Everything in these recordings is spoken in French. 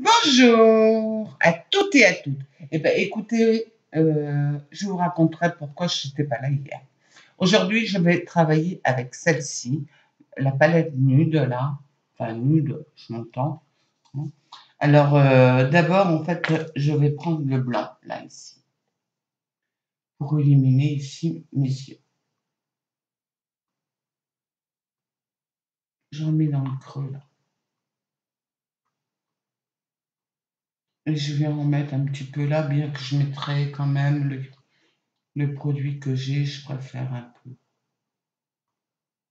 Bonjour à toutes et à toutes. Eh ben, écoutez, je vous raconterai pourquoi je n'étais pas là hier. Aujourd'hui, je vais travailler avec celle-ci, la palette nude là, enfin nude, je m'entends. Hein. Alors, d'abord, en fait, je vais prendre le blanc là ici pour éliminer ici mes yeux. J'en mets dans le creux là. Et je vais en mettre un petit peu là, bien que je mettrai quand même le produit que j'ai, je préfère un peu.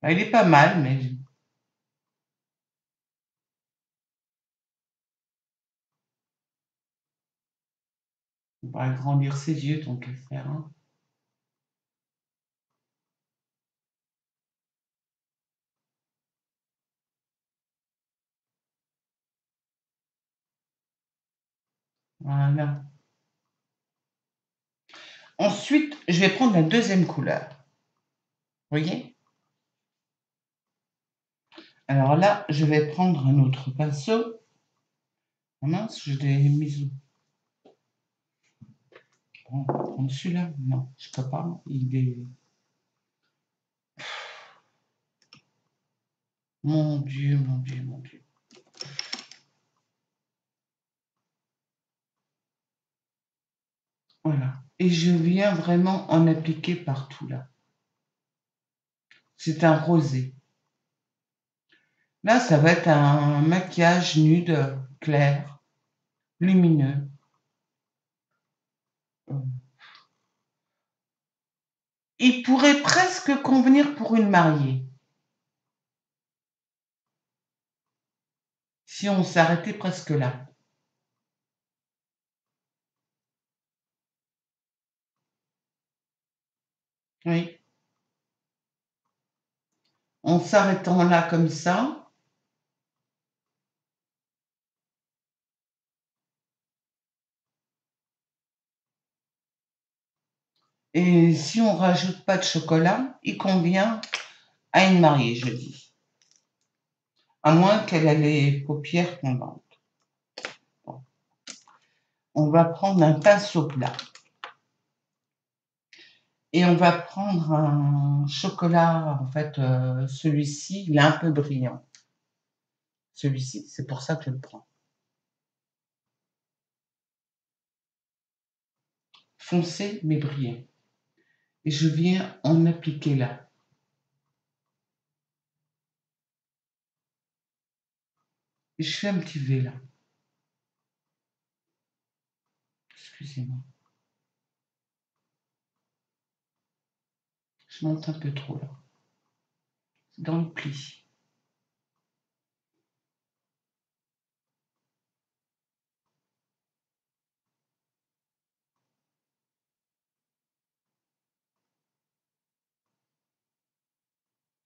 Ah, il est pas mal, mais on va agrandir ses yeux tant qu'à faire. Hein. Voilà. Ensuite, je vais prendre la deuxième couleur. Vous voyez? Alors là, je vais prendre un autre pinceau. Ah mince, je l'ai mis où? Bon, on va prendre celui-là. Non, je peux pas. Il est. Mon Dieu, mon Dieu, mon Dieu. Voilà. Et je viens vraiment en appliquer partout là. C'est un rosé. Là, ça va être un maquillage nude clair, lumineux. Il pourrait presque convenir pour une mariée. Si on s'arrêtait presque là. Oui. En s'arrêtant là comme ça. Et si on rajoute pas de chocolat, il convient à une mariée, je dis. À moins qu'elle ait les paupières tombantes. Bon. On va prendre un pinceau plat. Et on va prendre un chocolat, en fait, celui-ci, il est un peu brillant. Celui-ci, c'est pour ça que je le prends. Foncé, mais brillant. Et je viens en appliquer là. Et je fais un petit V là. Excusez-moi. Je monte un peu trop là. Dans le pli.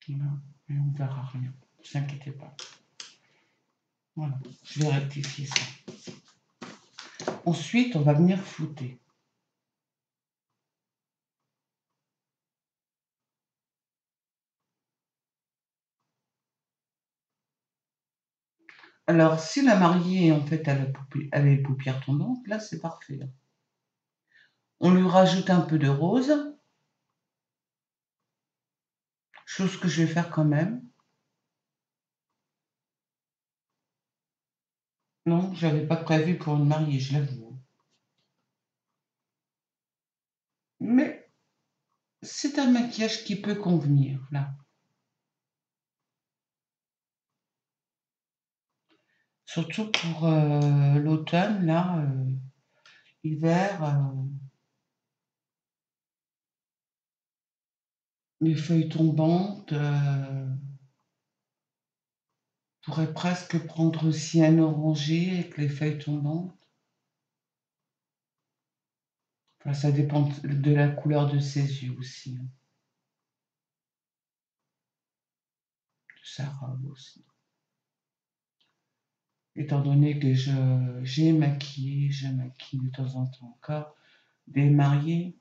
Voilà. Et on verra rien. Ne vous inquiétez pas. Voilà. Je vais rectifier ça. Ensuite, on va venir flouter. Alors, si la mariée, en fait, a les paupières tombantes, là, c'est parfait. Là. On lui rajoute un peu de rose. Chose que je vais faire quand même. Non, je n'avais pas prévu pour une mariée, je l'avoue. Mais c'est un maquillage qui peut convenir, là. Surtout pour l'automne, là, hiver, les feuilles tombantes. Pourrait presque prendre aussi un orangé avec les feuilles tombantes. Enfin, ça dépend de la couleur de ses yeux aussi. Hein. De sa robe aussi. Étant donné que j'ai maquillé, je maquille de temps en temps encore des mariés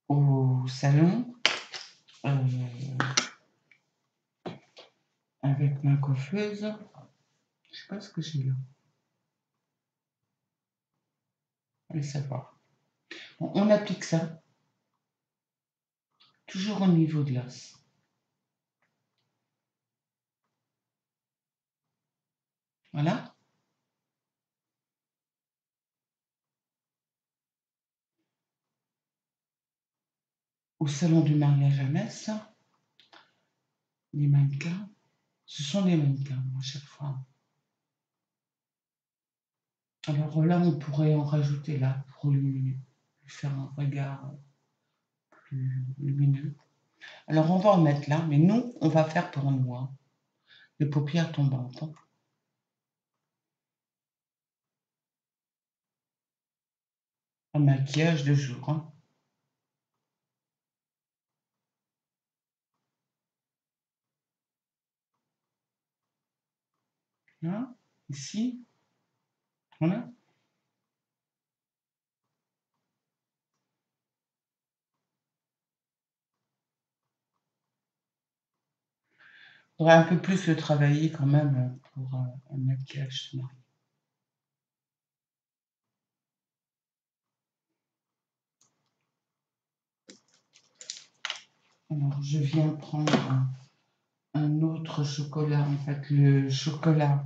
au salon avec ma coiffeuse. pas ce que j'ai là. Allez savoir. Bon, on applique ça toujours au niveau de l'os. Voilà. Au salon du mariage à Metz, les mannequins, ce sont des mannequins à chaque fois. Alors là, on pourrait en rajouter là pour lui faire un regard plus lumineux. Alors on va en mettre là, mais nous, on va faire pour nous, hein, les paupières tombantes. Hein. Un maquillage de jour. Hein. Là, ici, voilà. On faudrait un peu plus le travailler quand même pour un maquillage. Alors, je viens prendre un autre chocolat, en fait, le chocolat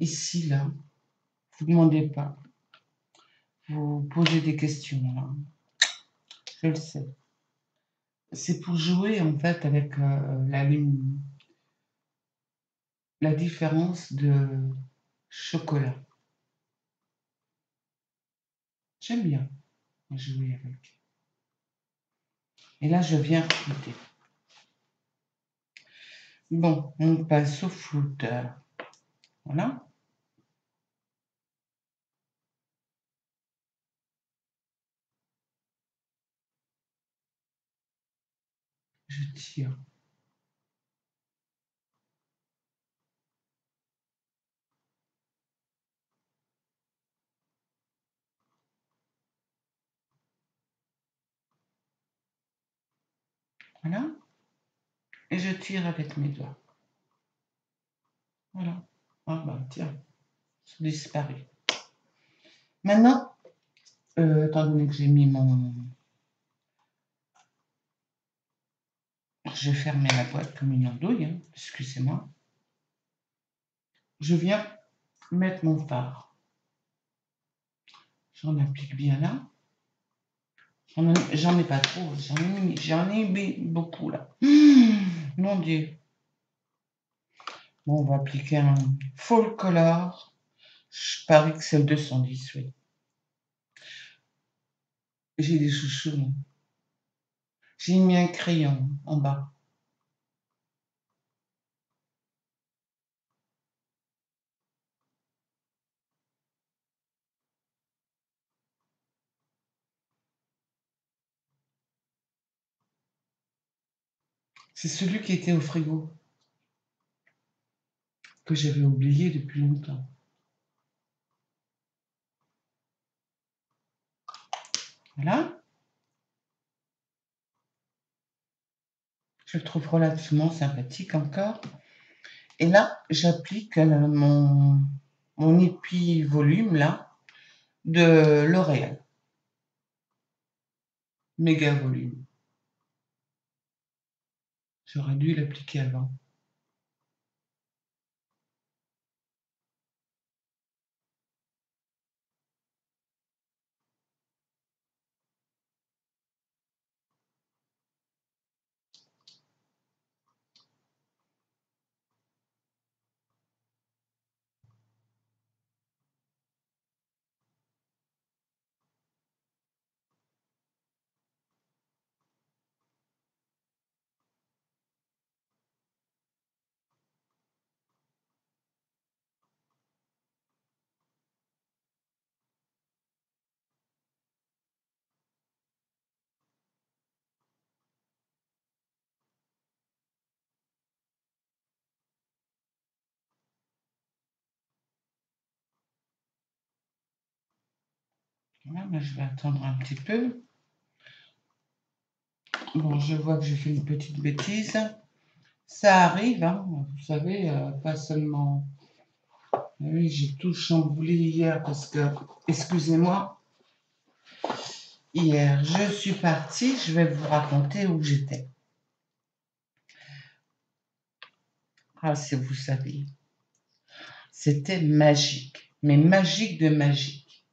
ici, là. Vous ne demandez pas. Vous posez des questions, là. Je le sais. C'est pour jouer, en fait, avec la différence de chocolat. J'aime bien jouer avec. Et là, je viens recruter. Bon, on passe au flouteur. Voilà. Je tire. Voilà. Et je tire avec mes doigts. Voilà. Ah bah tiens, c'est disparu. Maintenant, étant donné que j'ai mis mon... Je vais fermer la boîte comme une andouille, hein, excusez-moi. Je viens mettre mon fard. J'en applique bien là. J'en ai pas trop, j'en ai mis beaucoup là. Mon Dieu. Bon, on va appliquer un full color. Je parie que c'est le 210, oui. J'ai des chouchous. J'ai mis un crayon en bas. C'est celui qui était au frigo, que j'avais oublié depuis longtemps. Voilà. Je le trouve relativement sympathique encore. Et là, j'applique mon épi volume là de L'Oréal. Méga volume. J'aurais dû l'appliquer avant. Voilà, mais je vais attendre un petit peu. Bon, je vois que j'ai fait une petite bêtise. Ça arrive, hein, vous savez, pas seulement Oui, j'ai tout chamboulé hier parce que, excusez-moi, hier, je suis partie, je vais vous raconter où j'étais. Ah, si vous saviez, c'était magique, mais magique de magique.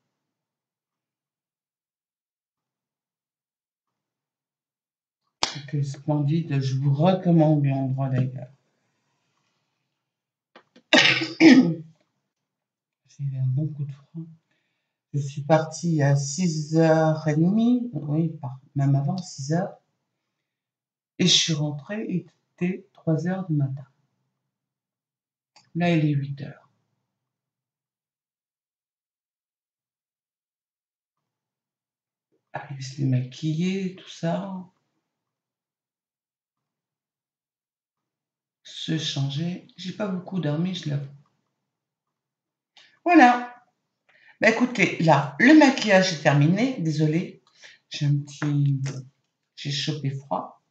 C'était splendide, je vous recommande l'endroit d'ailleurs. J'ai eu un bon coup de froid. Je suis partie à 6h30, oui, même avant 6h, et je suis rentrée, il était 3h du matin. Là, il est 8h. Ah, il s'est maquillé, tout ça, se changer. J'ai pas beaucoup dormi, je l'avoue. Voilà. Bah écoutez, là, le maquillage est terminé. Désolée, j'ai chopé froid.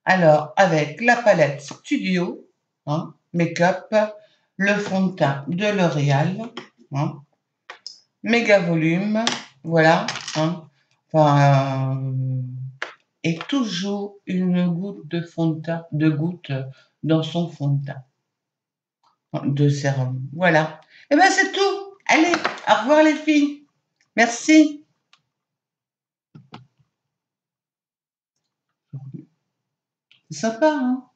Alors, avec la palette Studio, hein, Make-up, le fond de teint de L'Oréal, hein, méga volume, voilà, hein, enfin, et toujours une goutte de fond de teint, de goutte dans son fond de teint, de sérum. Voilà. Et ben c'est tout. Allez, au revoir les filles. Merci. C'est sympa, hein?